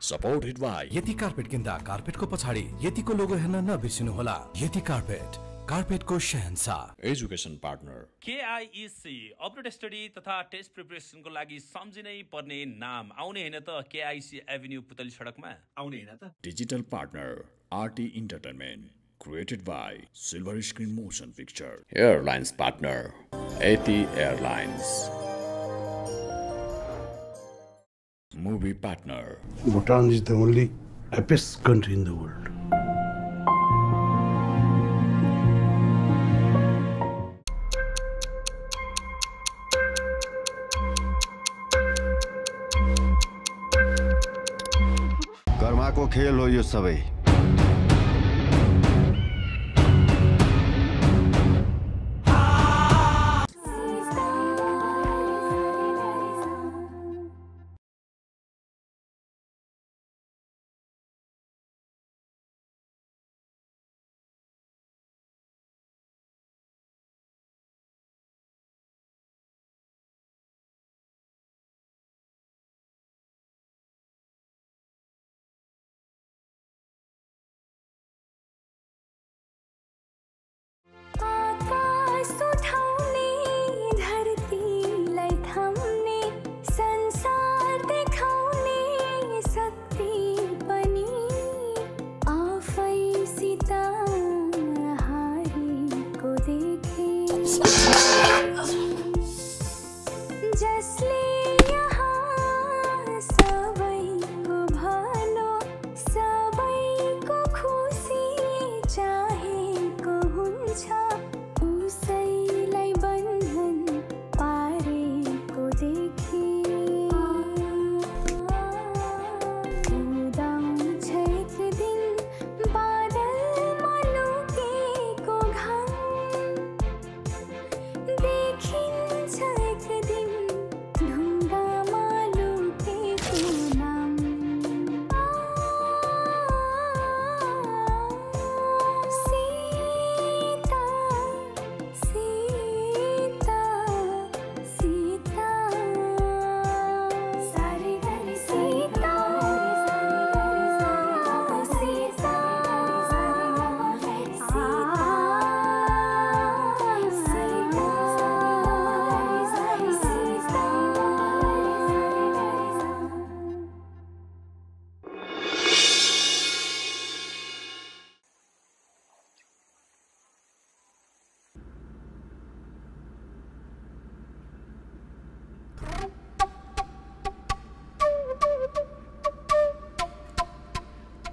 Supported by यति carpet किन्दा कार्पेटको पछाडि यतिको लोगो हेर्न नबिर्सिनु होला। यति कार्पेट, कार्पेटको शहंशाह। Education Partner KIEC अपरेट स्टडी तथा टेस्ट प्रिपरेसनको लागि सम्झिनै पर्ने नाम। आउने हैन त KIEC एभिन्यू पुतली सडकमा आउने हैन त। Digital Partner RT Entertainment created by Silver Screen Motion Picture. Airlines Partner AT Airlines. Movie Partner Bhutan is the only happiest country in the world. कर्माको खेल हो यो सबै।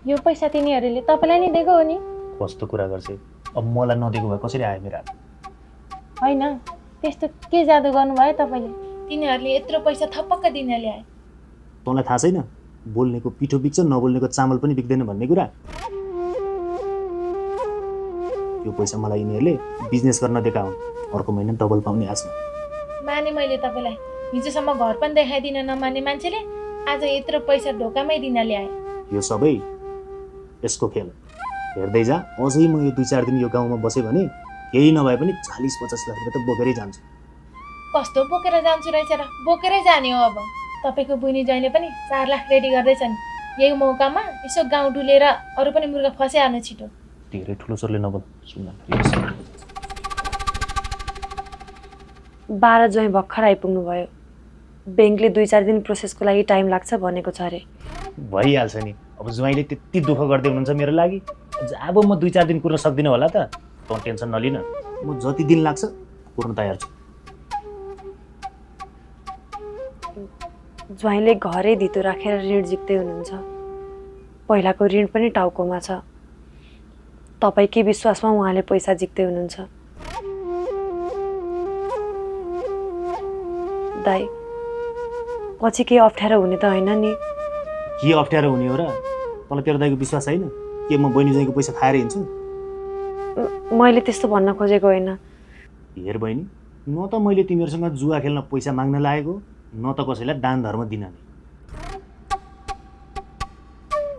यो पैसा तिनीहरूले तपाईलाई नि दिएको हो नि। कस्तो कुरा गर्छे? अब मलाई नदिएको भए कसरी आयो मेरा? हैन, त्यस्तो के जादु गर्नुभयो तपाईले? तिनीहरूले यत्रो पैसा थपक्क दिन ल्याए। तँलाई थाहा छैन? बोल्नेको पिठो बिक्छ, नबोल्नेको चामल पनि बिक्दैन भन्ने कुरा। यो पैसा मलाई यिनीहरूले बिजनेस गर्न दिएका हुन्। अर्को महिना डबल पाउने आशा। माने मैले तपाईलाई हिजोसम्म घर पनि देखाइदिन नमान्ने मान्छेले आज यत्रो पैसा ढोकामै दिन ल्याए। यो सबै यसको खेल। हेर्दै जा, अझै म यो 2-4 दिन यो गाउँमा बसे भने केही नभए पनि 40-50 लाख रुपैयाँ त बोकेरै जान्छु। कस्तो बोकेर जान्छु रहेछ र? बोकेरै जाने हो अब। तपाईको बुइनी जैले पनि 4 लाख रेडी गर्दैछन्। यही मौकामा यसो गाउँ डुलेर अरु पनि मुर्गा फस्याहाल्नु छिटो। धेरै ठुलो स्वरले नबोल, सुन्न। 12 जय भर्खर आइपुग्नु भयो। बैंकले 2-4 दिन प्रोसेसको लागि टाइम लाग्छ भनेको छ रे। भइहाल्छ नि। अब ज्वाइँले त्यति दुःख गर्दै हुनुहुन्छ मेरो लागि। अब म 2-4 दिन कुर्न सक्दिनँ होला त। तँ टेन्सन नलिन, म जति दिन लाग्छ कुर्न तयार छु। ज्वाइँले घरै धितो राखेर ऋण जिक्दै हुनुहुन्छ। पहिलाको ऋण पनि टाउकोमा छ। तपाईकै विश्वासमा उहाँले पैसा जिक्दै हुनुहुन्छ। दाइ, पछि के अप्ठ्यारो हुने त हैन नि? के अप्ठ्यारो हुने हो र? तँलाई तेरो दाइको विश्वास छैन? के म बहिनी ज्वाइँको पैसा खाएर हिँड्छु? मैले त्यस्तो भन्न खोजेको होइन। हेर बहिनी, न त मैले तिमीहरूसँग जुवा खेल्न पैसा माग्न लागेको, न त कसैलाई दान धर्म दिन नै।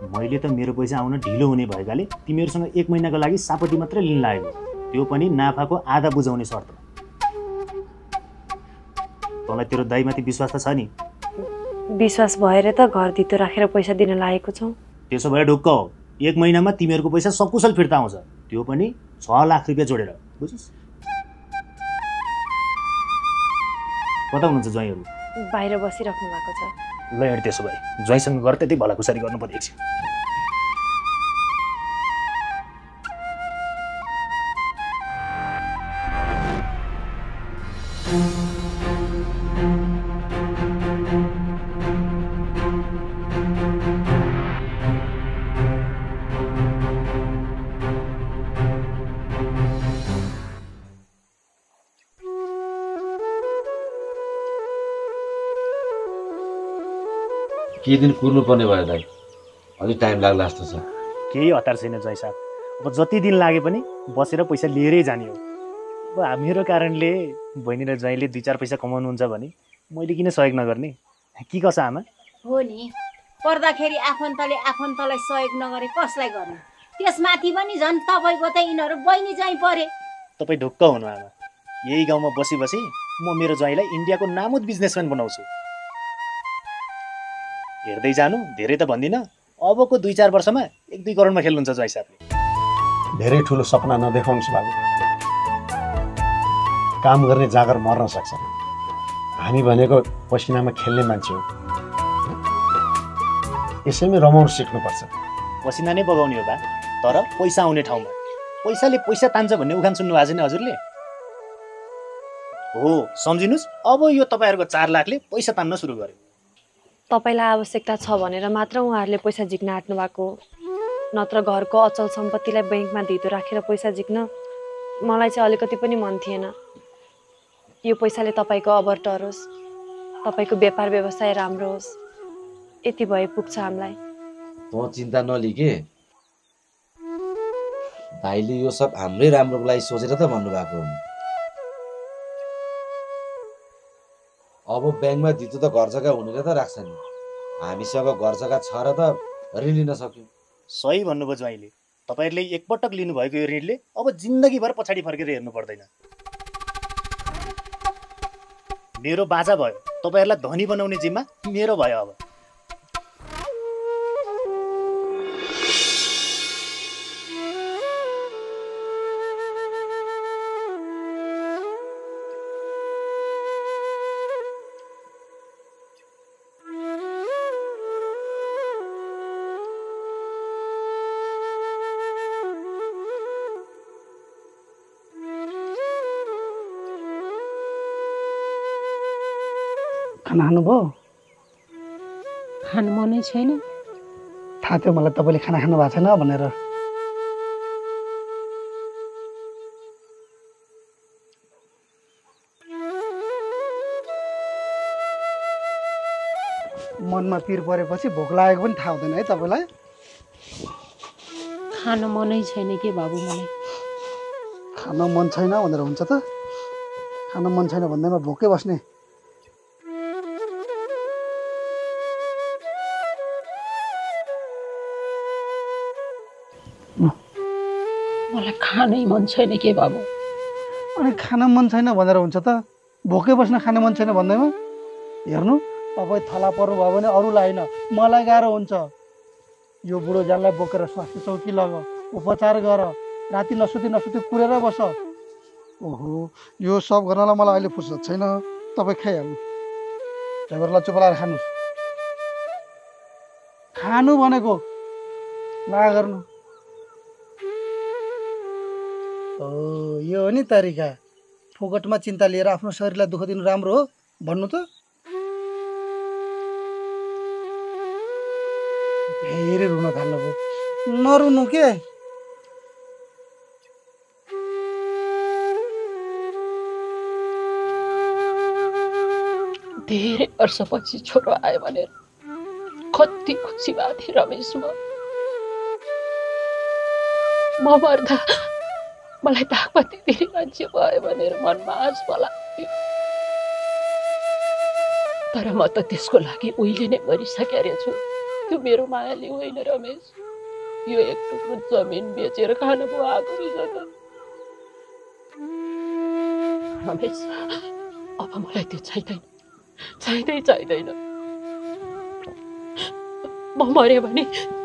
मैले त मेरो पैसा आउन ढिलो हुने भएकाले तिमीहरूसँग 1 महिनाको लागि सापटी मात्र लिन लागेको, त्यो पनि नाफाको आधा बुझाउने शर्तमा। तँलाई तेरो दाइमाथि विश्वास त छ नि? विश्वास भएर त घर धितो राखेर पैसा दिन लागेको छौँ। त्यसो भए ढुक्क हो, 1 महिनामा तिमीहरूको पैसा सकुशल फिर्ता आउँछ, त्यो पनि 6 लाख रुपियाँ जोडेर, बुझिस्? कता हुनुहुन्छ ज्वाइँहरू? बाहिर बसिराख्नु भएको छ। ल हेर, त्यसो भए ज्वाइँसँग गएर त्यति भलाकुसारी गर्नु पर्यो एकछिन। केही दिन कुर्नु पर्ने भयो दाइ, अलिक टाइम लाग्ला जस्तो छ। केही हतार छैन ज्वाइँ साहब, अब जति दिन लागे पनि बसेर पैसा लिएरै जाने हो। अब मेरो कारणले बहिनी र ज्वाइँले 2-4 पैसा कमाउनुहुन्छ भने मैले किन सहयोग नगर्ने? के कसो आमा? हो नि, पर्दाखेरि आफन्तले आफन्तलाई सहयोग नगरे कसलाई गर्ने? त्यसमाथि पनि झन् तपाईँको त यिनीहरू बहिनी ज्वाइँ परे। तपाईँ ढुक्क हुनु आमा, यही गाउँमा बसी बसी म मेरो ज्वाइँलाई इन्डियाको नामुद बिजनेसम्यान बनाउँछु। हेर्दै जानु, धेरै त भन्दिनँ, अबको 2-4 वर्षमा 1-2 करोडमा खेल्नुहुन्छ ज्वाइँ साहबले। धेरै ठुलो सपना नदेखाउनुहोस् बाबु, काम गर्ने जागर मर्न सक्छ। हामी भनेको पसिनामा खेल्ने मान्छे हो, यसैमै रमाउनु सिक्नुपर्छ। पसिना नै बगाउने हो बा, तर पैसा आउने ठाउँमा। पैसाले पैसा तान्छ भन्ने उखान सुन्नु भएको छैन हजुरले? हो, सम्झिनुहोस्, अब यो तपाईँहरूको 4 लाखले पैसा तान्न सुरु गर्यो। तपाईँलाई आवश्यकता छ भनेर मात्र उहाँहरूले पैसा झिक्न आँट्नु भएको, नत्र घरको अचल सम्पत्तिलाई ब्याङ्कमा धितो राखेर पैसा झिक्न मलाई चाहिँ अलिकति पनि मन थिएन। यो पैसाले तपाईँको अबर टरोस्, तपाईँको व्यापार व्यवसाय राम्रो होस्, यति भए पुग्छ हामीलाई। त चिन्ता नलि के, भाइले यो सब हाम्रै राम्रोको लागि सोचेर त भन्नुभएको हो। अब ब्याङ्कमा धितो त घर जग्गा हुनेर त राख्छ नि, हामीसँग घर जग्गा छ र त ऋण लिन सक्यौँ। सही भन्नुभयो ज्वाइँले, तपाईँहरूले एकपटक लिनुभएको यो ऋणले अब जिन्दगीभर पछाडि फर्केर हेर्नु पर्दैन। मेरो बाजा भयो, तपाईँहरूलाई धनी बनाउने जिम्मा मेरो भयो। अब खाना खानुभयो? खानु मनै छैन। थाहा थियो मलाई तपाईँले खाना खानु भएको छैन भनेर। मनमा पिर परेपछि भोक लागेको पनि थाहा हुँदैन है तपाईँलाई? खानु मनै छैन के बाबु, मलाई खान मन छैन भनेर हुन्छ त? खान मन छैन भन्दैमा भोकै बस्ने। मलाई खानै मन छैन के बाबु। अनि खान मन छैन भनेर हुन्छ त? भोकै बस्न खान मन छैन भन्दैमा? हेर्नु, तपाईँ थला पर्नु भयो भने अरूलाई होइन मलाई गाह्रो हुन्छ। यो बुढो जानलाई बोकेर स्वास्थ्य चौकी लग, उपचार गर, राति नसुती कुरेर बस। ओहो, यो सब गर्नलाई मलाई अहिले फुर्सद छैन। तपाईँ खाइहाल्नु, झगडा चुप लाएर खानुहोस्। खानु भनेको ना गर्नु। ओ, यो हो नि तरिका, फोकटमा चिन्ता लिएर आफ्नो शरीरलाई दुःख दिनु राम्रो हो भन्नु त? फेरि रुन थाल्नुभयो। नरुनु के, धेरै वर्षपछि छोरो आयो भनेर कति खुसी भएको थिएँ रमेश। म मर्दा मलाई दागपति दिने मान्छे भयो भनेर मनमा आश लाग्थ्यो, तर म त त्यसको लागि उहिले नै मरिसकेको रहेछु। त्यो मेरो मायाले होइन रमेश, यो एक टुक्रो जमिन बेचेर खान पो आएको रहेछ त। रमेश, अब मलाई त्यो चाहिँदैन। म मरे भने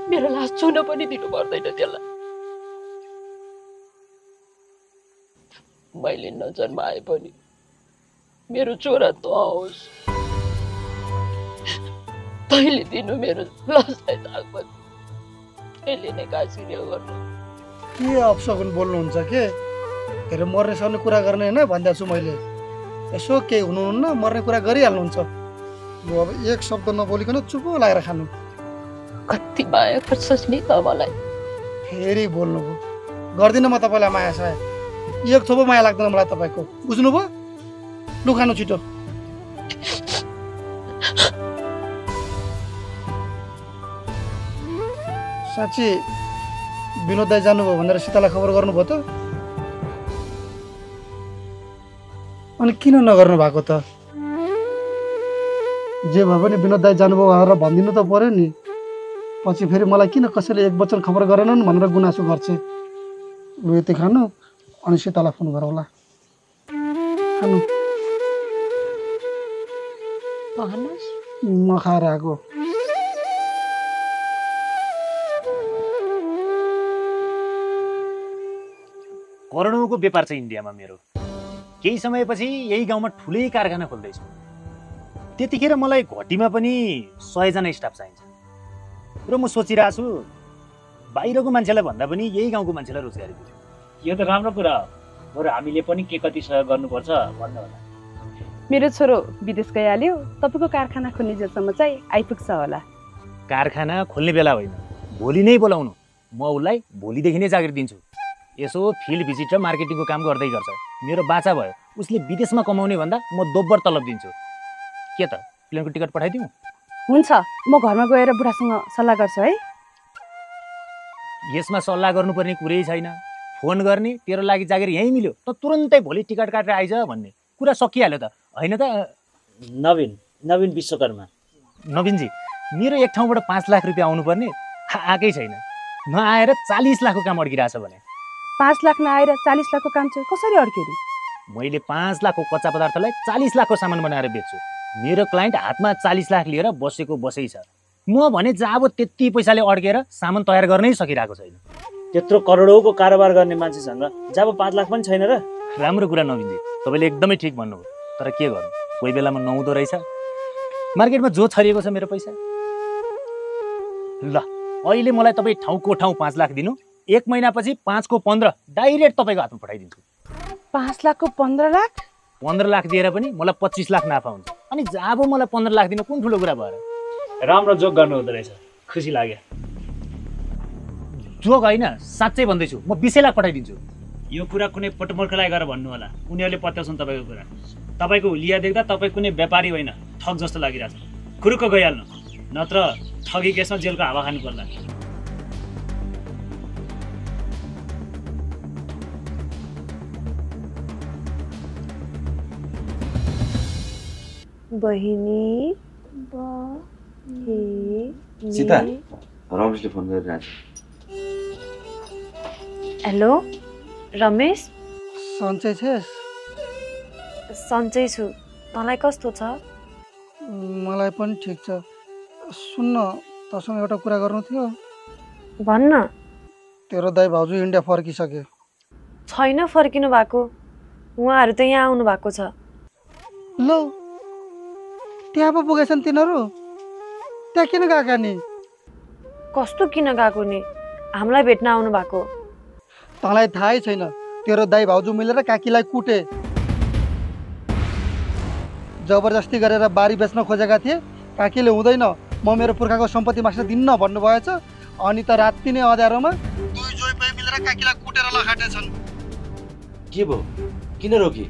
मेरो लास छुन पनि दिनु पर्दैन त्यसलाई। मैले नजन्माए पनि मेरो छोरा त आओस्, तैँले दिनु मेरो लासलाई दागबन, तैँले नै कासिर्य गर्नु। के अपसगुन बोल्नुहुन्छ के? के अरे मर्नेसँग कुरा गर्ने होइन भन्दै छु मैले। यसो केही हुनुहुन्न, मर्ने कुरा गरिहाल्नुहुन्छ। लु अब एक शब्द नबोलिकन चुप लागेर खानु। कति माया गर्छस् नि त मलाई। फेरि बोल्नुभयो। गर्दिनँ म तपाईँलाई माया साया। एक थोपो माया लाग्दैन मलाई तपाईँको, बुझ्नुभयो? लु खानु छिटो। साँच्ची विनोद दाइ जानुभयो भनेर सीतालाई खबर गर्नुभयो त? अनि किन नगर्नु भएको त? जे भए पनि विनोद दाइ जानुभयो भनेर भनिदिनु त पर्यो नि। पछि फेरि मलाई किन कसैले एक वचन खबर गरेनन् भनेर गुनासो गर्छ। लु यति खानु अनि सीतालाई फोन गरौँला। खानु। म खाएर आएको। करोडौँको व्यापार छ इन्डियामा मेरो। केही समयपछि यही गाउँमा ठुलै कारखाना खोल्दैछु। त्यतिखेर मलाई घटीमा पनि 100 जना स्टाफ चाहिन्छ। र म सोचिरहेको छु बाहिरको मान्छेलाई भन्दा पनि यही गाउँको मान्छेलाई रोजगारी दिनु। यो त राम्रो कुरा हो। बरु हामीले पनि के कति सहयोग गर्नुपर्छ भन्नु होला। मेरो छोरो विदेश गइहाल्यो, तपाईँको कारखाना खोल्ने जेलसम्म चाहिँ आइपुग्छ होला। कारखाना खोल्ने बेला होइन, भोलि नै बोलाउनु। म उसलाई भोलिदेखि नै जागिर दिन्छु। यसो फिल्ड भिजिट र मार्केटिङको काम गर्दै गर्छ। मेरो बाचा भयो, उसले विदेशमा कमाउने भन्दा म दोब्बर तलब दिन्छु। के त प्लेनको टिकट पठाइदिउँ? हुन्छ, म घरमा गएर बुढासँग सल्लाह गर्छु है। यसमा सल्लाह गर्नुपर्ने कुरै छैन। फोन गर्ने, तेरो लागि जागिर यहीँ मिल्यो त तुरन्तै भोलि टिकट काटेर आइज भन्ने कुरा सकिहाल्यो त, होइन त? नवीन विश्वकर्मा। नवीनजी, मेरो एक ठाउँबाट 5 लाख रुपियाँ आउनुपर्ने आएकै छैन। नआएर 40 लाखको काम अड्किरहेछ भने 5 लाख नआएर 40 लाखको काम चाहिँ कसरी अड्क्यो नि? मैले 5 लाखको कच्चा पदार्थलाई 40 लाखको सामान बनाएर बेच्छु। मेरो क्लाइन्ट हातमा 40 लाख लिएर बसेको बसै छ। म भने जब त्यति पैसाले अड्केर सामान तयार गर्नै सकिरहेको छैन। त्यत्रो करोडौँको कारोबार गर्ने मान्छेसँग जब 5 लाख पनि छैन र? राम्रो कुरा नवीनजी, तपाईँले एकदमै ठिक भन्नुभयो। तर के गर्नु, कोही बेलामा नहुँदो रहेछ। मार्केटमा जो छरिएको छ मेरो पैसा। ल अहिले मलाई तपाईँ ठाउँको ठाउँ 5 लाख दिनु, 1 महिनापछि 5 को 15 डाइरेक्ट तपाईँको हातमा पठाइदिन्छु। 5 लाखको 15 लाख? 15 लाख दिएर पनि मलाई 25 लाख नाफा हुन्छ। अनि जब मलाई 15 लाख दिनु कुन ठुलो कुरा भएर? राम्रो जोक गर्नु हुँदो रहेछ, खुसी लाग्यो। जोक होइन, साँच्चै भन्दैछु। म 20 लाख पठाइदिन्छु। यो कुरा कुनै पटमर्खलाई गएर भन्नु होला, उनीहरूले पत्याउँछन् तपाईँको कुरा। तपाईँको हुलिया देख्दा तपाईँ कुनै व्यापारी होइन, ठग जस्तो लागिरहेछ। खुरुक्क गइहाल्नु, नत्र ठगी केसमा जेलको हावा खानु पर्ला। बहिनी सीता, रमेशले फोन गरिरहेछ। हेलो रमेश। सन्चै छेस? सन्चै छु। तँलाई कस्तो छ? मलाई पनि ठिक छ। सुन्न, तँसँग एउटा कुरा गर्नु थियो। भन्न। तेरो दाइ भाउजू इन्डिया फर्किसके। छैन फर्किनु भएको, उहाँहरू त यहाँ आउनु भएको छ। ल त्यहाँ पो पुगेछन् तिनीहरू? त्यहाँ किन गएका नि? कस्तो किन गएको नि? हामीलाई भेट्न आउनु भएको। तँलाई थाहै छैन, तेरो दाइ भाउजू मिलेर काकीलाई कुटे। जबरजस्ती गरेर बारी बेच्न खोजेका थिए। काकीले हुँदैन, म मेरो पुर्खाको सम्पत्ति माग्न दिन्न भन्नुभएछ। अनि त राति नै अँध्यारोमा दुई जोइ मिलेर काकीलाई कुटेर लखाटेछन्। के भयो? किन रोकी?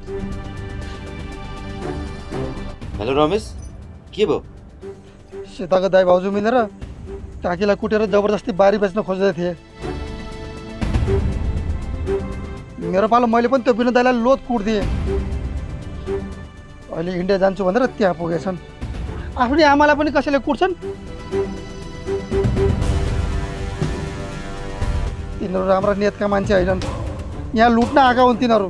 हेलो रमेश, के भयो? सीताको दाइ भाउजू मिलेर काकीलाई कुटेर जबरजस्ती बारी बेच्न खोज्दै थिए। मेरो पालो मैले पनि त्यो विनोद दाइलाई लोद कुट्दिएँ। अहिले इन्डिया जान्छु भनेर त्यहाँ पुगेछन्। आफ्नै आमालाई पनि कसैले कुट्छन्। तिनीहरू राम्रा नियतका मान्छे होइनन्। यहाँ लुट्न आएका हुन् तिनीहरू।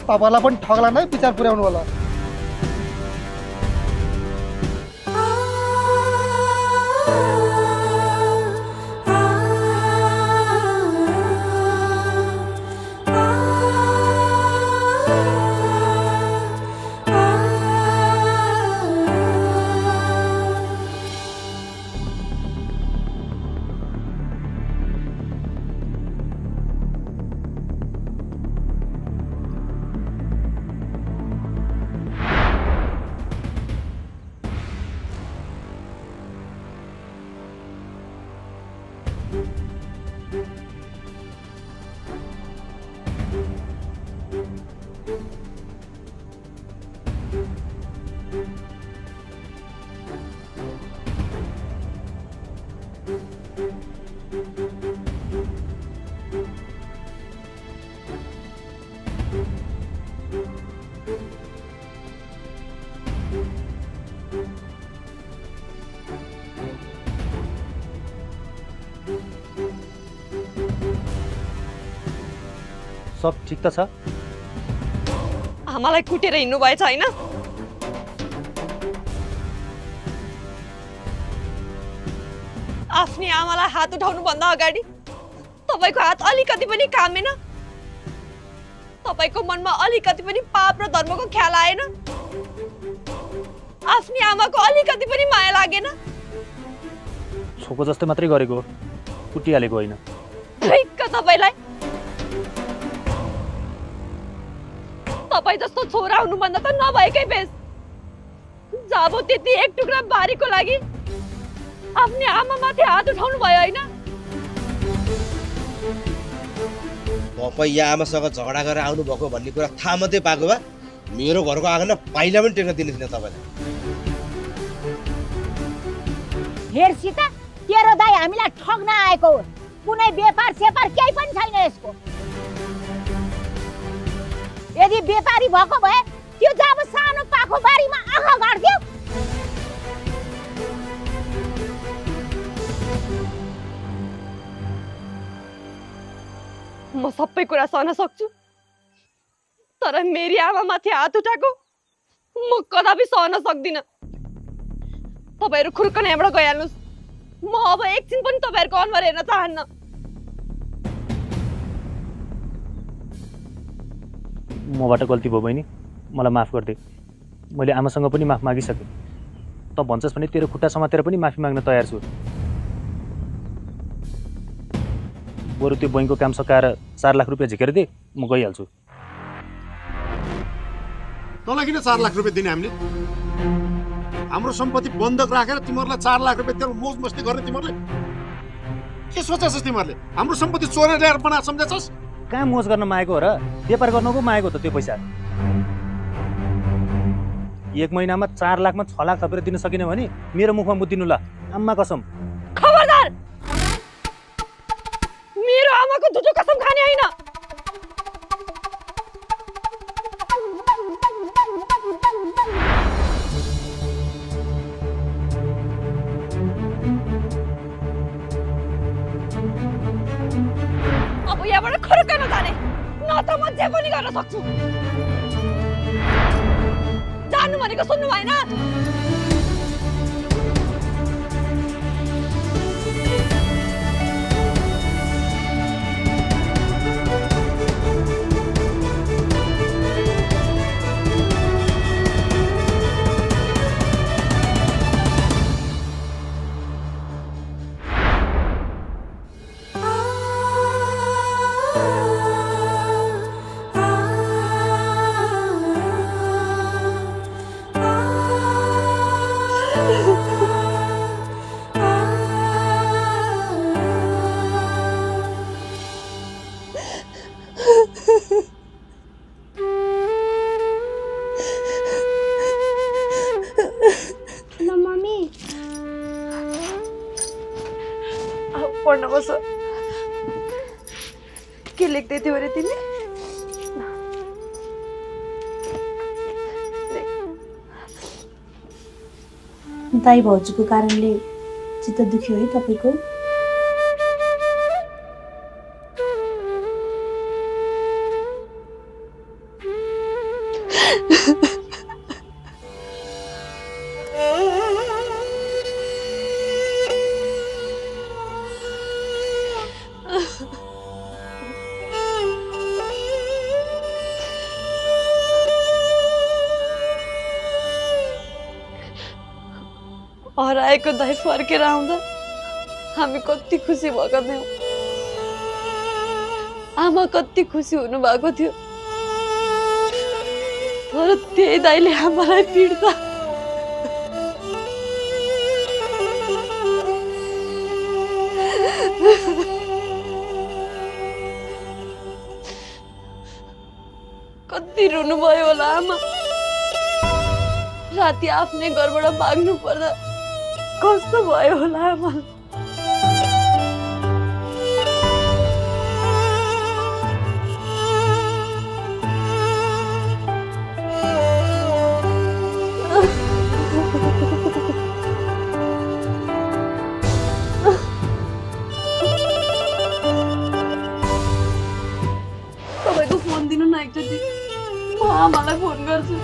तपाईँहरूलाई पनि ठग्ला नै विचार पुर्याउनु होला। सब ठिक त छ? आमालाई कुटेर हिँड्नु भएछ हैन? आफ्नी आमालाई हात उठाउनु भन्दा अगाडि तपाईको हात अलिकति पनि कामेन? तपाईको मनमा अलिकति पनि पाप र धर्मको ख्याल आएन? आफ्नी आमाको अलिकति पनि माया लागेन? छोको जस्तै मात्रै गरेको हो, कुटिहालेको होइन। ठिक्क तपाईलाई। तपाई जस्तो छोरा हुनुभन्दा त नभएकै बेस। जाबो त्यति एक टुक्रा बारीको लागि आफ्नी आमामाथि हात उठाउनु भयो हैन? तपाईँ यहाँ आमासँग झगडा गरेर आउनु भएको भन्ने कुरा थाहा मात्रै पाएको भए मेरो घरको आँगनमा पाइला पनि टेक्न दिने थिएन तपाईँलाई। हेर सीता, तेरो दाइ हामीलाई ठग्न आएको हो। कुनै व्यापार सेपार केही पनि छैन यसको। यदि व्यापारी भएको भए त्यो जब सानो पाखो बारीमा आँखा गाड्थ्यो। म सबै कुरा सहन सक्छु, तर मेरी आमामाथि हात उठाएको म कदापि सहन सक्दिन। तपाईहरु खुर्कन यहाँबाट गइहाल्नुस्। म अब एकछिन पनि तपाईहरुको अनुहार हेर्न चाहन्न। मबाट गल्ती भयो बहिनी, मलाई माफ गरिदे। मैले आमासँग पनि माफ मागिसकेँ। त भन्छस् भने तेरो खुट्टा समातेर पनि माफी माग्न तयार छु। बरु त्यो बैङ्कको काम सकाएर 4 लाख रुपियाँ झिकेर दे, म गइहाल्छु। तँलाई किन 4 लाख रुपियाँ दिने हामीले? हाम्रो सम्पत्ति बन्धक राखेर तिमीहरूलाई 4 लाख रुपियाँ तेरो मोज मस्ती गर्ने तिमीहरूले के सोचेछस्? तिमीहरूले हाम्रो सम्पत्ति चोरेर ल्याएर बना सम्झेछस्? कहाँ मोज गर्न मागेको हो र? व्यापार गर्नको मागेको त त्यो पैसा। 1 महिनामा 4 लाखमा 6 लाख थपेर दिन सकिन भने मेरो मुखमा मुद्दिनु ल, आम्मा कसम। खबरदार! मेरो आमाको झुठो कसम खाने हैन। अब यहाँबाट खर्क नजाने, न त म जे पनि गर्न सक्छु। जानु भनेको सुन्नु भएन? पढ्न बस। के लेख्दै थियौ अरे तिमी? दाइ भाउजूको कारणले चित्त दुख्यो है तपाईको? हराएको दाइ फर्केर आउँदा हामी कति खुसी भएका थियौँ। आमा कति खुसी हुनु भएको थियो, तर त्यही दाइले आमालाई पिट्दा हुनुभयो होला आमा। राति आफ्नै घरबाट भाग्नु पर्दा कस्तो भयो होला आमा। तपाईँको फोन दिनु न एकचोटि, म आमालाई फोन गर्छु।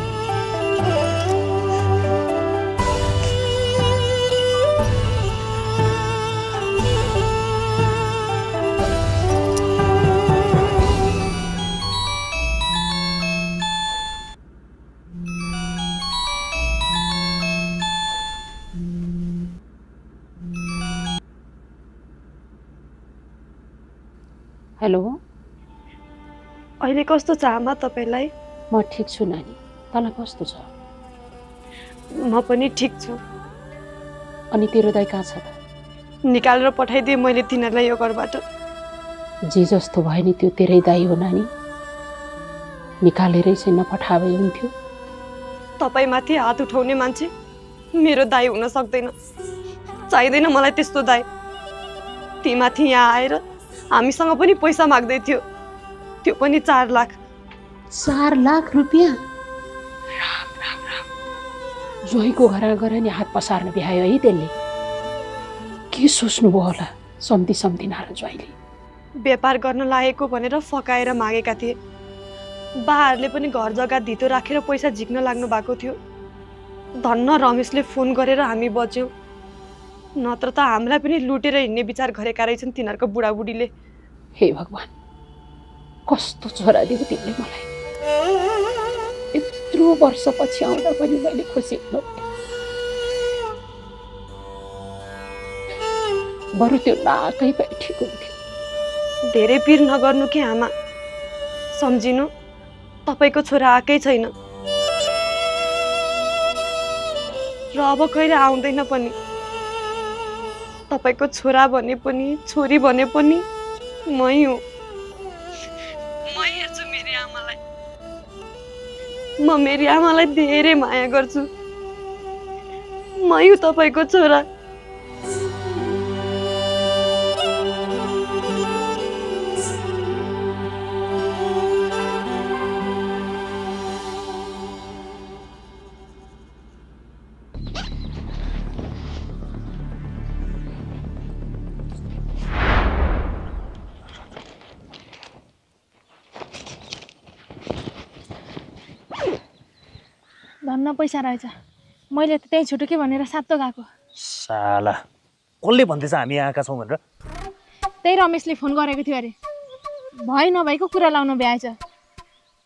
हेलो, अहिले कस्तो छ आमा तपाईँलाई? म ठिक छु नानी, तँलाई कस्तो छ? म पनि ठिक छु। अनि तेरो दाइ कहाँ छ त? निकालेर पठाइदिएँ मैले तिनीहरूलाई यो घरबाट। जे जस्तो भयो नि त्यो तेरै दाइ हो नानी, निकालेरै चाहिँ नपठाए हुन्थ्यो। तपाईँमाथि हात उठाउने मान्छे मेरो दाइ हुन सक्दैन, चाहिँदैन मलाई त्यस्तो दाइ। ती माथि यहाँ आएर हामीसँग पनि पैसा माग्दै थियो, त्यो पनि 4 लाख। 4 लाख रुपियाँ? राम राम राम, ज्वाइँको घर गएर नि हात पसार्न भ्यायो है त्यसले। के सोच्नुभयो होला सम्झिना र ज्वाइँले? व्यापार गर्न लागेको भनेर फकाएर मागेका थिए। बाहरूले पनि घर जग्गा धितो राखेर पैसा झिक्न लाग्नु भएको थियो। धन्न रमेशले फोन गरेर हामी बच्यौँ, नत्र त हामीलाई पनि लुटेर हिँड्ने विचार गरेका रहेछन् तिनीहरूको बुढाबुढीले। हे भगवान्, कस्तो छोरा दियो तिमीले मलाई। यत्रो वर्षपछि आउँदा पनि मैले खुसी हुनु, बरु त्यो नाकै भए ठिक हुन्थ्यो। धेरै पिर नगर्नु कि आमा, सम्झिनु तपाईँको छोरा आएकै छैन र अब कहिले आउँदैन पनि। तपाईँको छोरा भने पनि छोरी भने पनि मै हुँ। म हेर्छु मेरी आमालाई, म मेरी आमालाई धेरै माया गर्छु। मै हुँ तपाईँको छोरा। धन्न पैसा रहेछ, मैले त त्यही छुटो के भनेर सातो गएको। साला कसले भन्दैछ हामी आएका छौँ भनेर? त्यही रमेशले फोन गरेको थियो अरे, भइ नभएको कुरा लाउन भ्याएछ।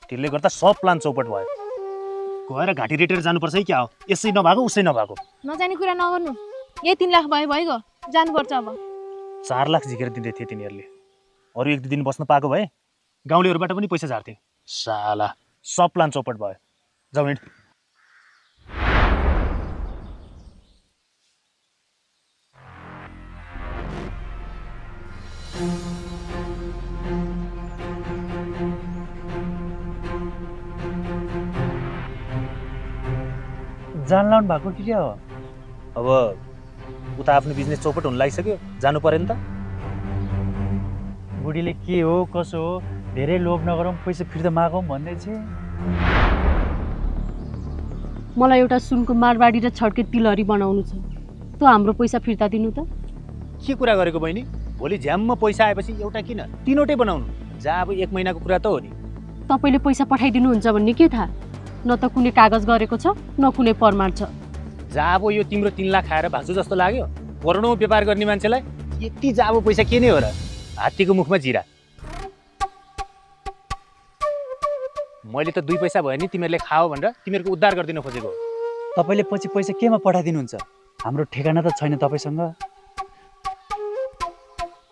त्यसले गर्दा सब प्लान चौपट भयो। गएर घाँटी रेटेर जानुपर्छ है क्या हो? यसै नभएको उसै नभएको। नजाने कुरा नगर्नु, यही 3 लाख भयो भइगयो, जानुपर्छ अब। 4 लाख झिकेर दिँदै थिए तिनीहरूले। अरू 1-2 दिन बस्न पाएको भए गाउँलेहरूबाट पनि पैसा झार्थे। साला सब प्लान चौपट भयो। जाऊ हिँड। जान लाउनु भएको कि क्या हो? अब उता आफ्नो बिजनेस चौपट हुन लागिसक्यो, जानु पर्यो नि त। बुढीले के हो कसो हो धेरै लोभ नगरौँ, पैसा फिर्ता मागौँ भन्दै छ। मलाई एउटा सुनको मारवाडी र छड्के तिलहरी बनाउनु छ, त्यो हाम्रो पैसा फिर्ता दिनु त। के कुरा गरेको बहिनी? भोलि झ्याममा पैसा आएपछि एउटा किन 3वटै बनाउनु? जहाँ अब 1 महिनाको कुरा त हो नि। तपाईँले पैसा पठाइदिनुहुन्छ भन्ने के थाहा? न त कुनै कागज गरेको छ न कुनै प्रमाण छ। जाबो यो तिम्रो 3 लाख खाएर भाग्छु जस्तो लाग्यो? करोडौँ व्यापार गर्ने मान्छेलाई यति जाबो पैसा के नै हो र? हात्तीको मुखमा जिरा। मैले त 2 पैसा भयो नि तिमीहरूले खाओ भनेर तिमीहरूको उद्धार गरिदिन खोजेको। तपाईँले पछि पैसा केमा पठाइदिनुहुन्छ? हाम्रो ठेगाना त छैन तपाईँसँग।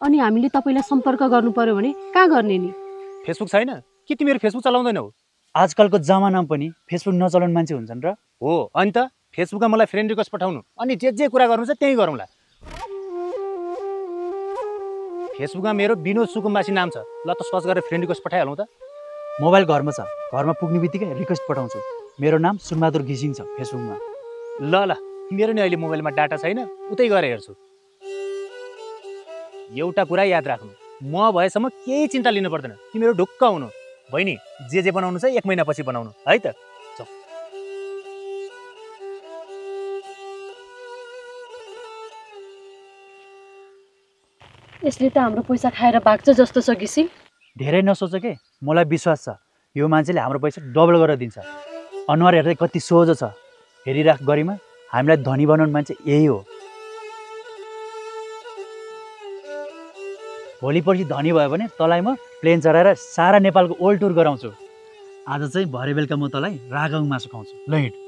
अनि हामीले तपाईँलाई सम्पर्क गर्नु पर्यो भने कहाँ गर्ने नि? फेसबुक छैन कि तिमीहरू फेसबुक चलाउँदैनौ? आजकलको जमानामा पनि फेसबुक नचलाउने मान्छे हुन्छन् र? हो, अनि त फेसबुकमा मलाई फ्रेन्ड रिक्वेस्ट पठाउनु, अनि जे कुरा गर्नु छ त्यही गरौँला। फेसबुकमा मेरो विनोद सुकुम्बासी नाम छ, ल त सर्च गरेर फ्रेन्ड रिक्वेस्ट पठाइहालौँ त। मोबाइल घरमा छ, घरमा पुग्ने बित्तिकै रिक्वेस्ट पठाउँछु। मेरो नाम सुनबहादुर घिसिङ छ फेसबुकमा। ल ल, मेरो नि अहिले मोबाइलमा डाटा छैन, उतै गएर हेर्छु। एउटा कुरा याद राख्नु, म भएसम्म केही चिन्ता लिनु पर्दैन, तिमीहरू ढुक्क हुनु। बहिनी, जे बनाउनु छ 1 महिनापछि बनाउनु है त। यसले त हाम्रो पैसा खाएर भाग्छ जस्तो छ घिसिङ। धेरै नसोच के, मलाई विश्वास छ यो मान्छेले हाम्रो पैसा डबल गरेर दिन्छ। अनुहार हेर्दै कति सोझो छ। हेरिराख गरिमा, हामीलाई धनी बनाउने मान्छे यही हो। भोलि पर्सि धनी भयो भने तँलाई म प्लेन चढाएर सारा नेपालको ओल्ड टुर गराउँछु। आज चाहिँ भरे बेलुका म तँलाई रागाङ मासु खुवाउँछु। ल हिँड।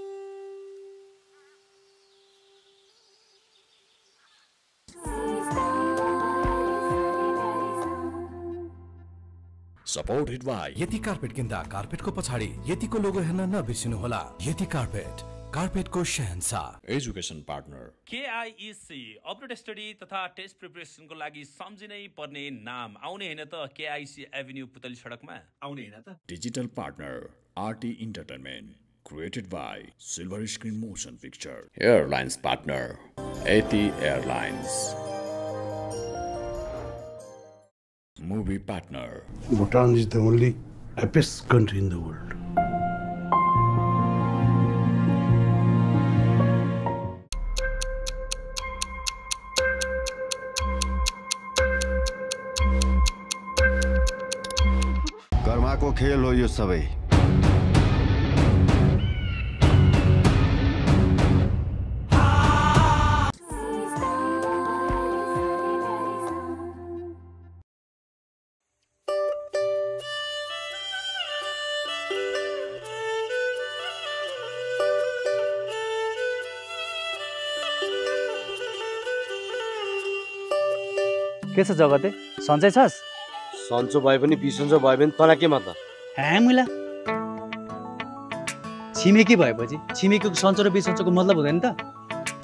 सपोर्टेड बाई यति कार्पेट किन्दा कार्पेटको पछाडि यतिको लोगो हेर्न नबिर्सिनुहोला। यति कार्पेट, कार्पेटको शहंशाह। एजुकेसन पार्टनर केआईसी अपरेट स्टडी तथा टेस्ट प्रिपरेसनको लागि सम्झिनै पर्ने नाम आउने हैन त केआईसी एभिन्यू पुतली सडकमा आउने हैन त। Digital partner RT entertainment created by Silver Screen Motion Picture. Airlines partner AT Airlines. Movie partner Bhutan is the only happiest country in the world. कर्माको खेल हो यो सबै। के छ जगते, सन्चै छस्? सन्चो भए पनि बिसन्चो भयो भने तँलाई के मतलब? मुला छिमेकी भएपछि छिमेकीको सन्चो र बिसन्चोको मतलब हुँदैन त।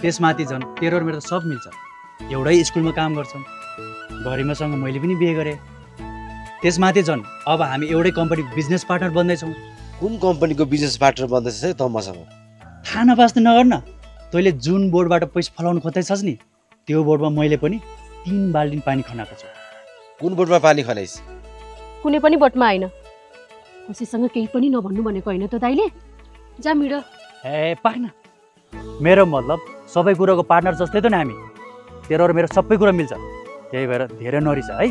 त्यसमाथि झन् तेरो र मेरो त सब मिल्छ। एउटै स्कुलमा काम गर्छौँ, गरिमासँग मैले पनि बिहे गरेँ। त्यसमाथि झन् अब हामी एउटै कम्पनीको बिजनेस पार्टनर बन्दैछौँ। कुन कम्पनीको बिजनेस पार्टनर बन्दैछस् है त मसँग? थाहा नपास्नु नगर्न। तैँले जुन बोर्डबाट पैसा फलाउनु खोज्दैछस् नि, त्यो बोर्डमा मैले पनि 3 बाल्टिन पानी खनाएको छु। कुन बोर्डमा पानी खनाइस्? कुनै पनि बोटमा हैन। कसैसँग केही पनि नभन्नु भनेको हैन त दाइले? जा मिड। पाक्न। मेरो मतलब सबै कुराको पार्टनर जस्तै त नि हामी। तेरो र मेरो सबै कुरा मिल्छ। त्यही भएर धेरै नरिस है।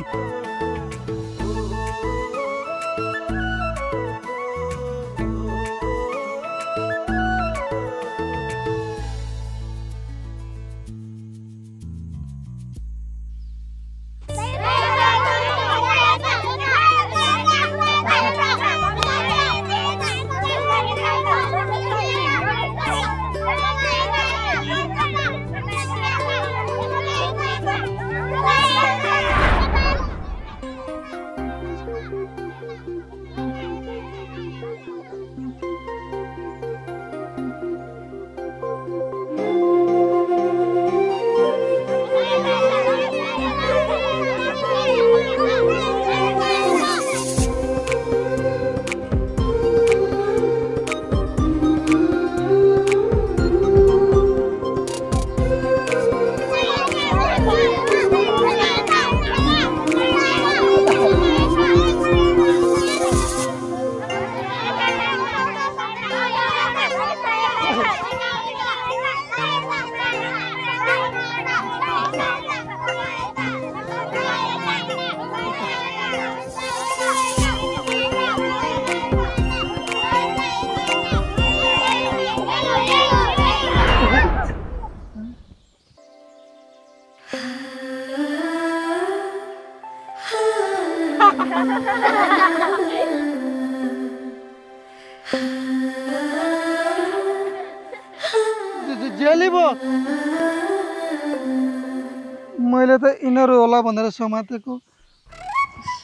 मैले त यिनीहरू होला भनेर समातेको।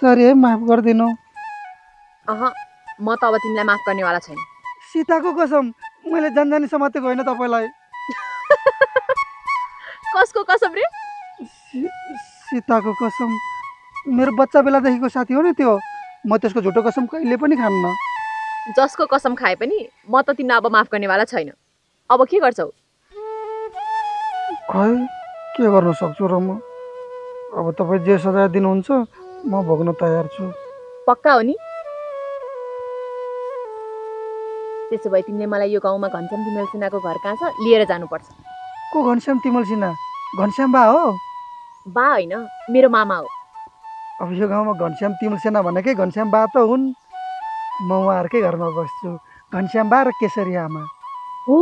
सरी है, माफ गरिदिनु। म त अब तिमीलाई माफ गर्नेवाला छैन। सीताको कसम, मैले जानजानी समातेको होइन तपाईँलाई। कसको कसम रे? सीताको कसम। मेरो बच्चा बेलादेखिको साथी हो नि त्यो। म त्यसको झुटो कसम कहिले पनि खान्न। जसको कसम खाए पनि म त तिमीलाई अब माफ गर्नेवाला छैन। अब के गर्छौ? खै के गर्न सक्छु र म? अब तपाईँ जे सजाय दिनुहुन्छ म भोग्न तयार छु। पक्का हो नि? त्यसो भए तिमीले मलाई यो गाउँमा घनश्याम तिमल सिन्हाको घर कहाँ छ लिएर जानुपर्छ। को घनश्याम तिमल सिन्हा? घनश्याम बा हो? बा होइन, मेरो मामा हो। अब यो गाउँमा घनश्याम तिमल सिन्हा भनेकै घनश्याम बा त हुन्। म उहाँहरूकै घरमा बस्छु। घनश्याम बा र केसरी आमा। हो,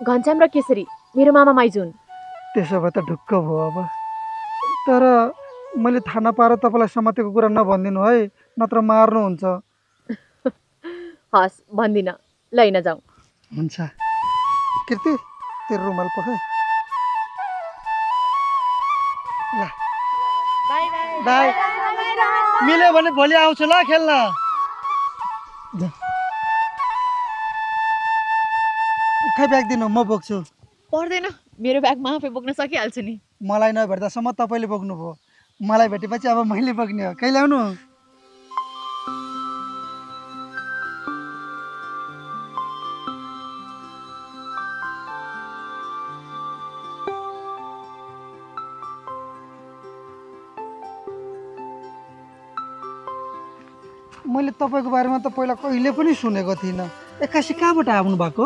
घनश्याम र केसरी मेरो मामा माइजू हुन्। त्यसो भए त ढुक्क भयो अब। तर मैले थाहा नपाएर तपाईँलाई समातेको कुरा नभनिदिनु है, नत्र मार्नुहुन्छ। हस्, भन्दिनँ। लैन जाउँ। हुन्छ। कृति तेरो रुमाल पखाइ। ल बाई। मिल्यो भने भोलि आउँछु ल खेल्न। खै ब्याग दिनु, म बोक्छु। पर्दैन, मेरो ब्याग म आफै बोक्न सकिहाल्छु नि। मलाई नभेट्दासम्म तपाईँले बोक्नुभयो, मलाई भेटेपछि अब मैले बोक्ने हो। कहिले आउनु? मैले तपाईँको बारेमा त पहिला कहिले पनि सुनेको थिइनँ। एक्कासी कहाँबाट आउनु भएको?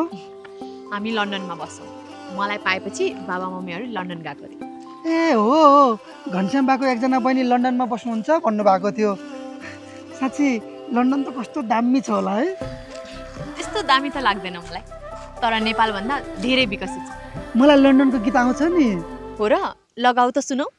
हामी लन्डनमा बस्छौँ। मलाई पाएपछि बाबा मम्मीहरू लन्डन गएको थिए। ए हो, घनश्याम बाको एकजना बहिनी लन्डनमा बस्नुहुन्छ भन्नुभएको थियो। साँच्ची लन्डन त कस्तो दामी छ होला है? त्यस्तो दामी त लाग्दैन मलाई, तर नेपालभन्दा धेरै विकसित छ। मलाई लन्डनको गीत आउँछ नि। हो र? लगाऊ त सुनौ।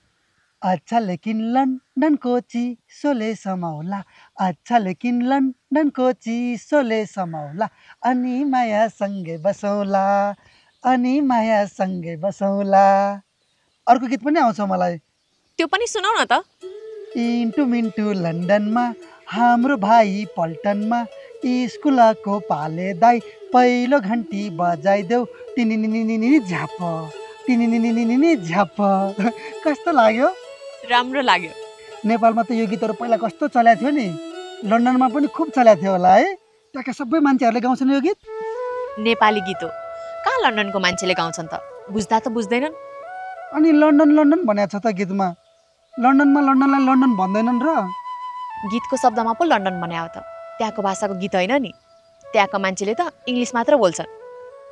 अच्छा लेकिन लन्डन को चिसोले समाउला, अच्छा लेकिन लन्डन को चिसोले समाउला, अनि माया सँगै बसौला, अनि माया सँगै बसौला। अर्को गीत पनि आउँछ मलाई। त्यो पनि सुनाउ न त। इन्टु मिन्टु लन्डनमा हाम्रो भाइ पल्टनमा, स्कुलको पाले दाई पहिलो घन्टी बजाइदेऊ, टिनिनिनिनिनि झ्याप, टिनिनिनिनिनि झ्याप। कस्तो लाग्यो? राम्रो लाग्यो। नेपालमा त यो गीतहरू पहिला कस्तो चलेको थियो नि, लन्डनमा पनि खुब चलेको थियो होला है? त्यहाँका सबै मान्छेहरूले गाउँछन् यो गीत। नेपाली गीत हो, कहाँ लन्डनको मान्छेले गाउँछन् त? बुझ्दा त बुझ्दैनन्। अनि लन्डन लन्डन भनेको छ त गीतमा, लन्डनमा लन्डनलाई लन्डन भन्दैनन् र? गीतको शब्दमा पो लन्डन बनायो त, त्यहाँको भाषाको गीत होइन नि। त्यहाँको मान्छेले त इङ्ग्लिस मात्र बोल्छन्।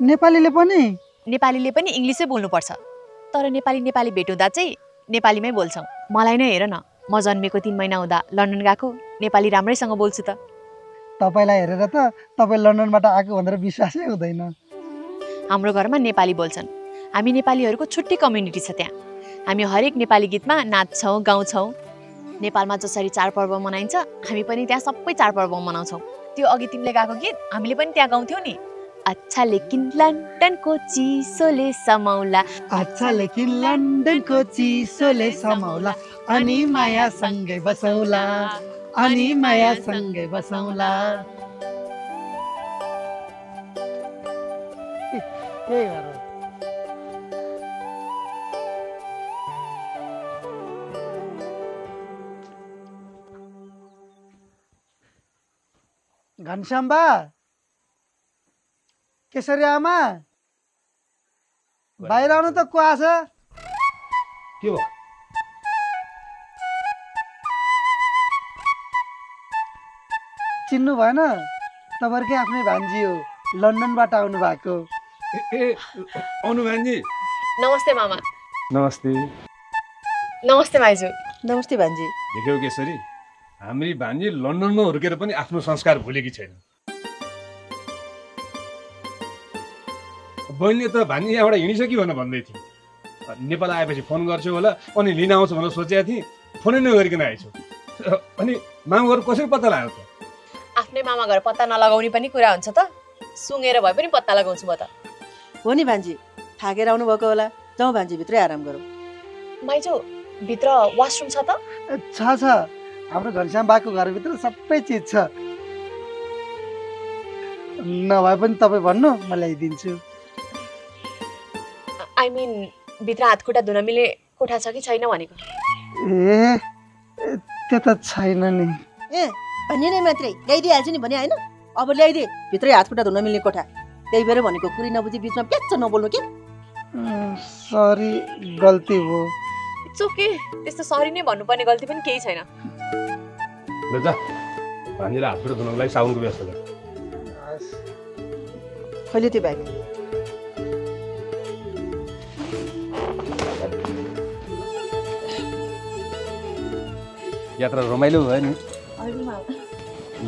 नेपालीले पनि? नेपालीले पनि इङ्ग्लिसै बोल्नुपर्छ, तर नेपाली नेपाली भेटुँदा चाहिँ नेपालीमै बोल्छौँ। मलाई नै हेर न, म जन्मेको 3 महिना हुँदा लन्डन गएको, नेपाली राम्रैसँग बोल्छु त। तपाईँलाई हेरेर त तपाईँ लन्डनबाट आएको भनेर विश्वासै हुँदैन। हाम्रो घरमा नेपाली बोल्छन्। हामी नेपालीहरूको छुट्टै कम्युनिटी छ त्यहाँ। हामी हरेक नेपाली गीतमा नाच्छौँ, गाउँछौँ। नेपालमा जसरी चाडपर्व मनाइन्छ, हामी पनि त्यहाँ सबै चाडपर्व मनाउँछौँ। त्यो अघि तिमीले गाएको गीत हामीले पनि त्यहाँ गाउँथ्यौँ नि। अच्छा लेकिन लन्डनको चिसोले समाउला, अच्छा लेकिन लन्डनको चिसोले समाउला, अनि माया सँगै बसौला, अनि माया सँगै बसौला। घनश्याम बा, केसरी आमा, बाहिर आउनु त। को आछ? के भयो? चिन्नु भएन? तपाईँहरूकै आफ्नै भान्जी हो, लन्डनबाट आउनु भएको। ए अनु भान्जी। नमस्ते मामा। नमस्ते। नमस्ते माइजू। नमस्ते भान्जी। देख्यौ केसरी, हामी भान्जी लन्डनमा हुर्केर पनि आफ्नो संस्कार भुलेकी छैन। बहिनीले त भान्जी यहाँबाट हिँडिसक्यो भनेर भन्दै थिए। नेपाल आएपछि फोन गर्छु होला, अनि लिन आउँछु भनेर सोचेको थिएँ, फोनै नगरिकन आएछु। अनि मामाघर कसरी पत्ता लाग्यो त? आफ्नै मामा घर पत्ता नलगाउने पनि कुरा हुन्छ त। सुँगेर भए पनि पत्ता लगाउँछु म त। हो नि भान्जी, थाकेर आउनु भएको होला। जाउँ भान्जी, भित्रै आराम गरौँ। माइजू, भित्र वासरुम छ त? छ छ, हाम्रो घनश्याम बाको घरभित्र सबै चिज छ। नभए पनि तपाईँ भन्नु, म ल्याइदिन्छु। आई मिन भित्र हातखुट्टा धुन मिल्ने कोठा छ कि छैन भनेको। ए त्यो त छैन नि। ए भन्ने नै मात्रै ल्याइदिइहाल्छु नि भने होइन। अब ल्याइदिए भित्रै हातखुट्टा धुन मिल्ने कोठा। त्यही भएर भनेको कुरी नबुझी बिचमा प्याच्च नबोल्नु के। सरी गल्ती हो। इट्स ओके, त्यस्तो सरी नै भन्नुपर्ने गल्ती पनि केही छैन। ल जा भान्जीलाई हातखुट्टा धुनको लागि साबुनको व्यवस्था गर। कहिले त्यो ब्याग यात्रा रमाइलो भयो नि।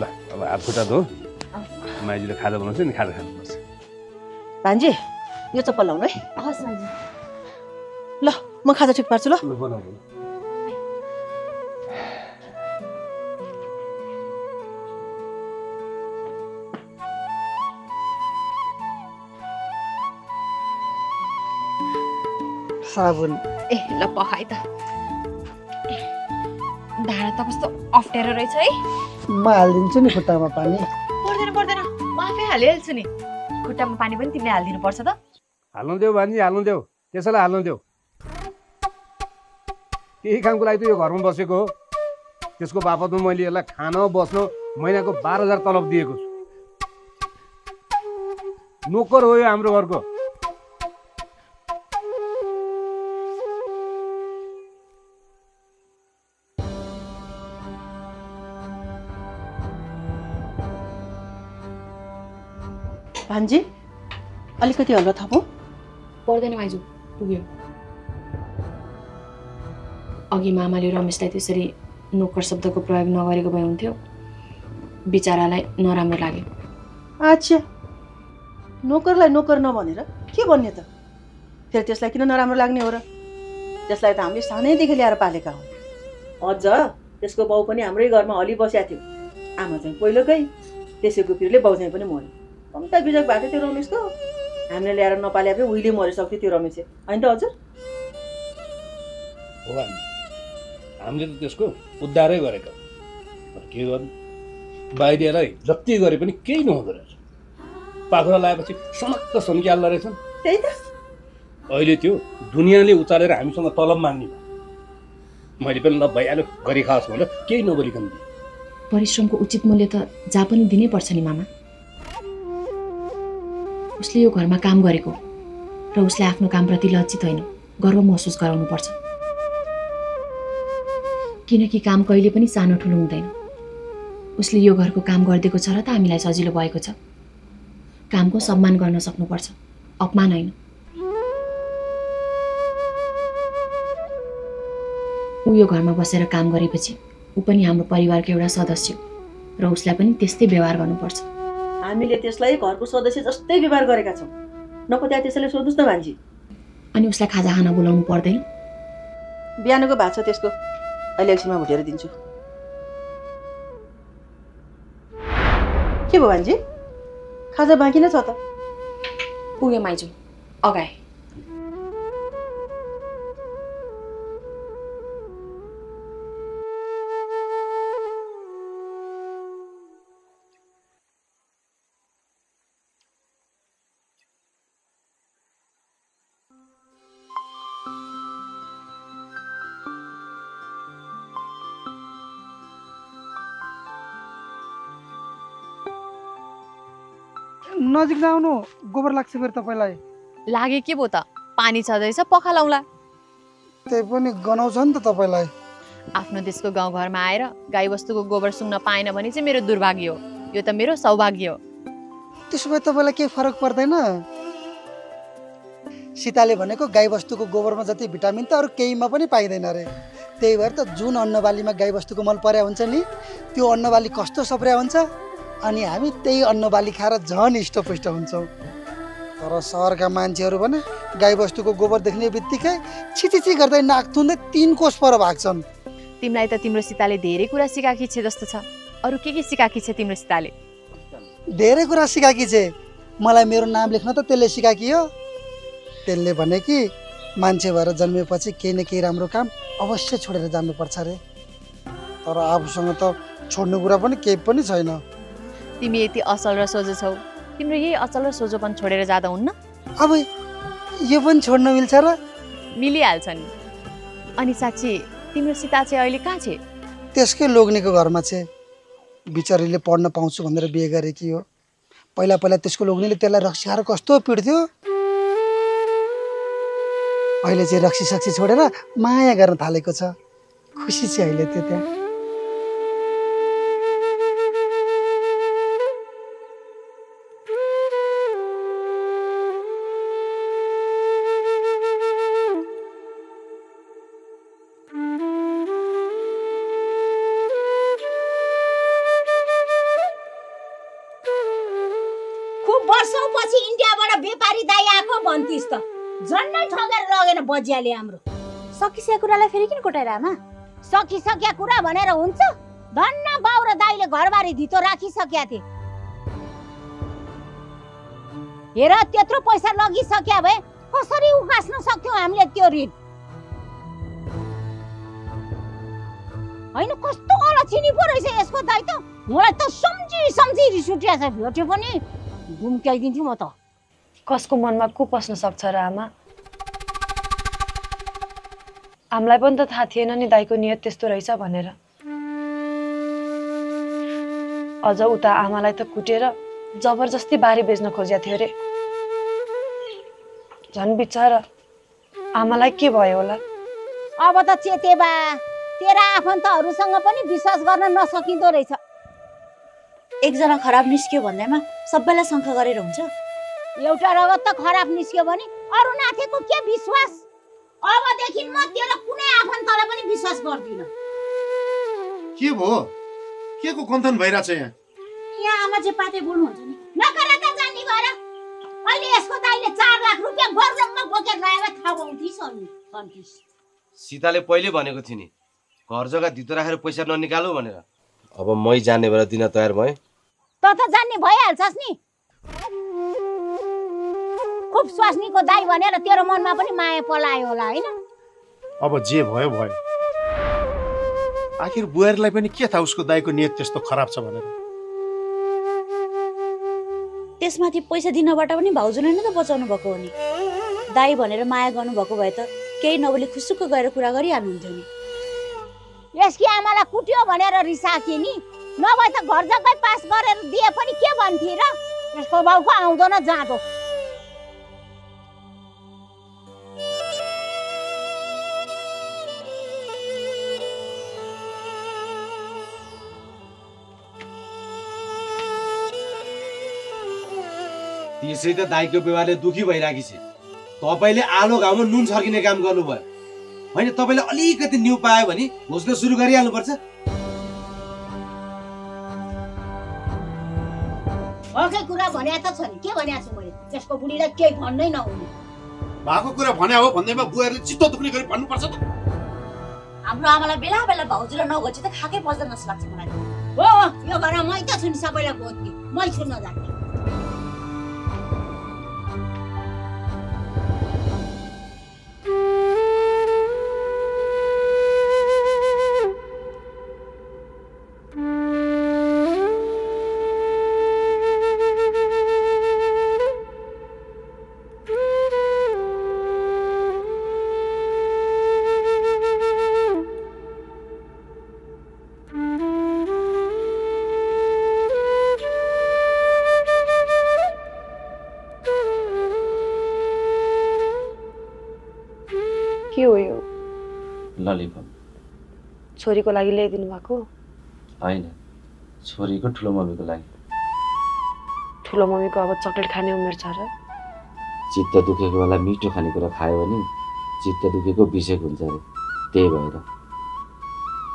ल अब हातखुट्टा धो, माइजूले खाजा बनाउँछ नि, खाजा खानुपर्छ। भान्जी यो चप्पल लाउनु है। हस् भान्जी। ल म खाजा ठिक पार्छु। ल बनाऊ। साबुन ए ल पखाइ त। ढाडा त कस्तो अप्ठ्यारो रहेछ है। म हालिदिन्छु नि खुट्टामा पानी। पर्दैन पर्दैन, म आफै हालिहाल्छु नि। खुट्टामा पानी पनि तिमीले हालिदिनु पर्छ त। हाल्नु देऊ भान्जी, हाल्नु देऊ, त्यसैलाई हाल्नु देऊ। केही कामको लागि त यो घरमा बसेको हो। त्यसको बापतमा मैले यसलाई खान बस्न महिनाको 12,000 तलब दिएको छु। नोकर हो यो हाम्रो घरको। भान्जी अलिकति हल्का थपौ। पर्दैन माइजू, पुग्यो। अघि मामाले रमेशलाई त्यसरी नोकर शब्दको प्रयोग नगरेको भए हुन्थ्यो। बिचरालाई नराम्रो लाग्यो। अच्छा, नोकरलाई नोकर नभनेर के भन्ने त? फेरि त्यसलाई किन नराम्रो लाग्ने हो र? त्यसलाई त हामीले सानैदेखि ल्याएर पालेका हौँ। अझ त्यसको बाउ पनि हाम्रै घरमा हली बसेको थियो। आमा चाहिँ पहिलोकै, त्यसैको पिरले बाउ चाहिँ पनि मऱ्यो। कम्ता बिजक भएको थियो त्यो रमेशको। हामीले ल्याएर नपाले पनि उहिले मरिसक्थ्यो त्यो रमेश, होइन त हजुर? हो हामीले त त्यसको उद्धारै गरेका के गर्नु, बाहिरलाई जति गरे पनि केही नहुँदो रहेछ। पाखुरा लगाएपछि समक्क सन्क्याल्दो रहेछन्। त्यही त अहिले त्यो दुनियाँले उचालेर हामीसँग तलब माग्ने भयो। मैले पनि ल भइहाल्यो गरी खाओस् भनेर केही नगरिकन दिएँ। परिश्रमको उचित मूल्य त जहाँ पनि दिनै पर्छ नि मामा। उसले यो घरमा काम गरेको र उसले आफ्नो कामप्रति लज्जित होइन, गर्व महसुस गराउनु पर्छ। किनकि काम कहिले पनि सानो ठुलो हुँदैन। उसले यो घरको काम गरिदिएको छ र त हामीलाई सजिलो भएको छ। कामको सम्मान गर्न सक्नुपर्छ, अपमान होइन। ऊ यो घरमा बसेर काम गरेपछि ऊ पनि हाम्रो परिवारको एउटा सदस्य र उसलाई पनि त्यस्तै व्यवहार गर्नुपर्छ। हामीले त्यसलाई घरको सदस्य जस्तै व्यवहार गरेका छौँ। नपत्या त्यसैले सोध्नुस् न भान्जी। अनि उसलाई खाजा खान बोलाउनु पर्दैन? बिहानको भात छ त्यसको, अहिले एकछिनमा भुटेर दिन्छु। के भयो भान्जी, खाजा बाँकी नै छ त? पुग्यो माइजू, अगाए। नजिक नआउनु, गोबर लाग्छ फेरि तपाईँलाई। लागे के भयो त? पानी छँदैछ, पखालाउँला। त्यही पनि गनाउँछ नि त तपाईँलाई। आफ्नो देशको गाउँघरमा आएर गाईबस्तुको गोबर सुँग्न पाएन भने चाहिँ मेरो दुर्भाग्य हो। यो त मेरो सौभाग्य हो। त्यसो भए तपाईँलाई केही फरक पर्दैन? सीताले भनेको गाईबस्तुको गोबरमा जति भिटामिन त अरू केहीमा पनि पाइँदैन अरे। त्यही भएर त जुन अन्नबालीमा गाईबस्तुको मल पर्या हुन्छ नि, त्यो अन्नबाली कस्तो सप्रिया हुन्छ, अनि हामी त्यही अन्नबाली खाएर झन् हिष्टपुष्ट हुन्छौँ। तर सहरका मान्छेहरू भने गाईबस्तुको गोबर देख्ने बित्तिकै छिचिची गर्दै नाक थुन्दै 3 कोस पर भाग्छन्। तिमीलाई त तिम्रो सीताले धेरै कुरा सिकाकी छे जस्तो छ। अरू के सिकाकी छे तिम्रो सीताले? धेरै कुरा सिकाकी छे। मलाई मेरो नाम लेख्न त त्यसले सिकाकी हो। त्यसले भने कि मान्छे भएर जन्मेपछि केही न केही राम्रो काम अवश्य छोडेर जानुपर्छ रे। तर आफूसँग त छोड्ने कुरा पनि केही पनि छैन। तिमी यति असल र सोझो छौ, तिम्रो यही असल र सोझोपन छोडेर जाँदा हुन्न? अब यो पनि छोड्न मिल्छ र? मिलिहाल्छ नि। अनि साँच्ची तिम्रो सीता चाहिँ अहिले कहाँ छे? त्यसकै लोग्नेको घरमा छे। बिचारीले पढ्न पाउँछु भनेर बिहे गरेकी हो। पहिला पहिला त्यसको लोग्नेले त्यसलाई रक्सी खाएर कस्तो पिट्थ्यो। अहिले चाहिँ रक्सी सक्सी छोडेर माया गर्न थालेको छ। खुसी छ अहिले त्यो त्यहाँ। वर्षौपछि इन्डियाबाट व्यापारी दाइ आएको भन्थिस् त झन्डै ठगेर लगेन बजियाले हाम्रो। सकिसकेको कुरालाई फेरि किन कोटाएर आमा? सकिसकेको कुरा भनेर हुन्छ? धन्न बाउ र दाइले घरबारी धितो राखिसकेका थिए। हेर त्यत्रो पैसा लगिसक्या भए कसरी उकास्न सक्थ्यौ हामीले त्यो ऋण? हैन कस्तो अलछिनी पो रहेछ यसको दाइ त। मलाई त सम्झी रिस उठिया छ। भेट्यो पनि घुम्क्याइदिन्थ्यो म त। कसको मनमा को पस्न सक्छ र आमा? हामीलाई पनि त थाहा थिएन नि दाइको नियत त्यस्तो रहेछ भनेर। अझ उता आमालाई त कुटेर जबरजस्ती बारी बेच्न खोज्या थियो रे। झन् बिचारा आमालाई के भयो होला? अब त चेते बा, तेरा आफन्तहरूसँग पनि विश्वास गर्न नसकिँदो रहेछ। एकजना खराब निस्क्यो भन्दैमा सबैलाई शङ्का गरेर हुन्छ? एउटा रगत त खराब निस्क्यो भने अरू नाथेको के विश्वास? अबदेखि म तेरो कुनै आफन्तलाई पनि विश्वास गर्दिन। के भयो? के को कन्थन भइराछ यहाँ? यहाँ आमा जे पाते बोल्नुहुन्छ नि। नकर त जानी गएर। अहिले यसको दाइले 4 लाख रुपैयाँ गोर्लममा बोकेर ल्याएर थाहा पाउँथिस् अनि भन्थिस्। सीताले पहिले भनेको थिए नि घर जग्गा धितो राखेर पैसा ननिकालौ भनेर। अब मै जाने भएर दिन तयार भए। त जान्ने भइहाल्छस् नि। खुब स्वास्नीको दाइ भनेर तेरो मनमा पनि माया पलायो होला हैन? अब जे भयो भयो। आखिर बुहारीलाई पनि के थाहा उसको दाइको नियत त्यस्तो खराब छ भनेर। त्यसमाथि पैसा दिनबाट पनि भाउजूले नै त बचाउनु भएको हो नि। दाइ भनेर माया गर्नुभएको भए त केही नबोली खुसुक्क गएर कुरा गरिहाल्नुहुन्थ्यो नि। यसकी आमालाई कुट्यो भनेर रिसाथे नि। नभए त घर जग्गा पास गरेर दिए पनि के भन्थे र? यसको बाउको आउँदैन जाँदो। त्यसै त दाइको व्यवहारले दुखी भइराखी छ। तपाईले आलो घाउमा नुन छर्किने काम गर्नुभयो होइन? तपाईले अलिकति न्यू पायो भने घोस्न सुरु गरिहाल्नु पर्छ। अर्कै कुरा भन्या त छ नि। के भन्या छु मैले? त्यसको बुढीलाई केही भन्नै नहुने। भएको कुरा भन्या हो भन्दैमा बुहारीले चित्त दुख्ने गरी भन्नुपर्छ त। हाम्रो आमालाई बेला बेला भाउजूले नगोछि त खाकै पर्दैन जस्तो लाग्छ मलाई। हो यो घरमा मै त छु नि सबैलाई गोद्ने। मै छु नजाने। के हो यो? ललिपप। छोरीको लागि ल्याइदिनु भएको? होइन, छोरीको ठुलो मम्मीको लागि। ठुलो मम्मीको अब चक्लेट खाने उमेर छ र? चित्त दुखेको बेला मिठो खानेकुरा खायो भने चित्त दुखेको बिसेक हुन्छ अरे, त्यही भएर।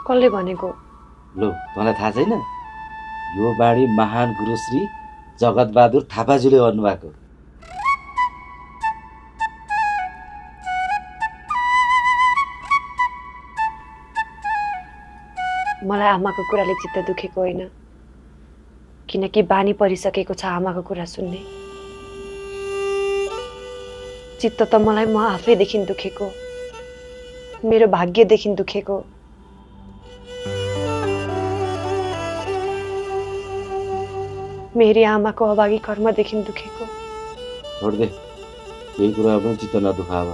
कसले भनेको? लो, तँलाई थाहा छैन? यो बाढी महान गुरु श्री जगतबहादुर थापाजीले गर्नुभएको। मलाई आमाको कुराले चित्त दुखेको होइन, किनकि बानी परिसकेको छ आमाको कुरा सुन्ने। चित्त त मलाई म आफैदेखि दुखेको, मेरो भाग्यदेखि दुखेको। मेरी आमाको अभागी कर्मदेखि दुखेको। छोड दे, यही कुरा पनि चित्त नदुखाव,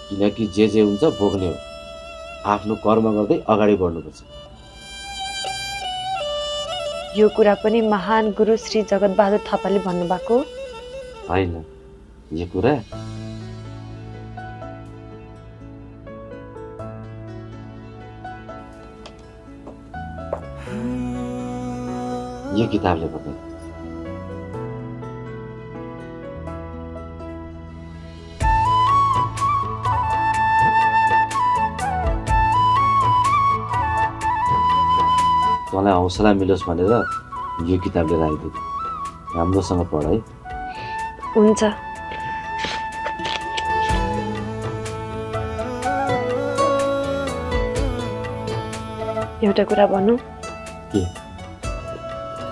किनकि जे हुन्छ भोग्ने हो। आफ्नो कर्म गर्दै अगाडि बढ्नुपर्छ। यो कुरा पनि महान गुरु श्री जगतबहादुर थापाले भन्नुभएको होइन यो कुरा यो किताबले बताए। तँलाई हौसला मिलोस् भनेर यो किताब लिएर आइदिएको। राम्रोसँग पढ है। हुन्छ। एउटा कुरा भन्नु? के?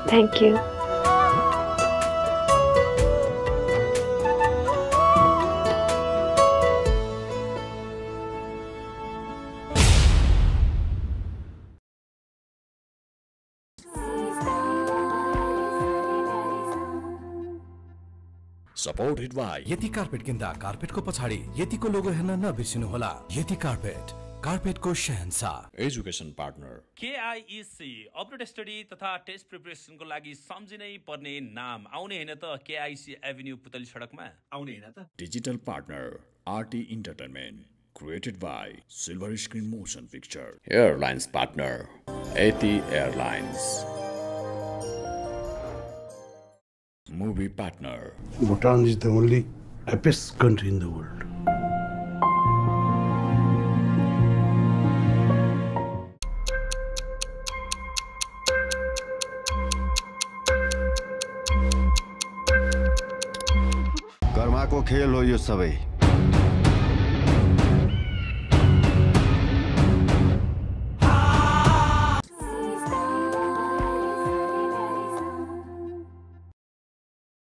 Thank you. सपोर्टेड बाई यति कार्पेट किन्दा कार्पेटको पछाडि यतिको लोगो हेर्न नबिर्सिनुहोला। यति कार्पेट, कार्पेटको शहंशाह। एजुकेसन पार्टनर केआईसी अपरेट स्टडी तथा टेस्ट प्रिपरेसनको लागि सम्झिनै पर्ने नाम आउने हैन त केआईसी एभिन्यू पुतली सडकमा आउने हैन त। Digital partner RT entertainment created by Silver Screen Motion Picture. Airlines partner AT Airlines. Movie partner Bhutan is the only happiest country in the world. कर्माको खेल हो यो सबै।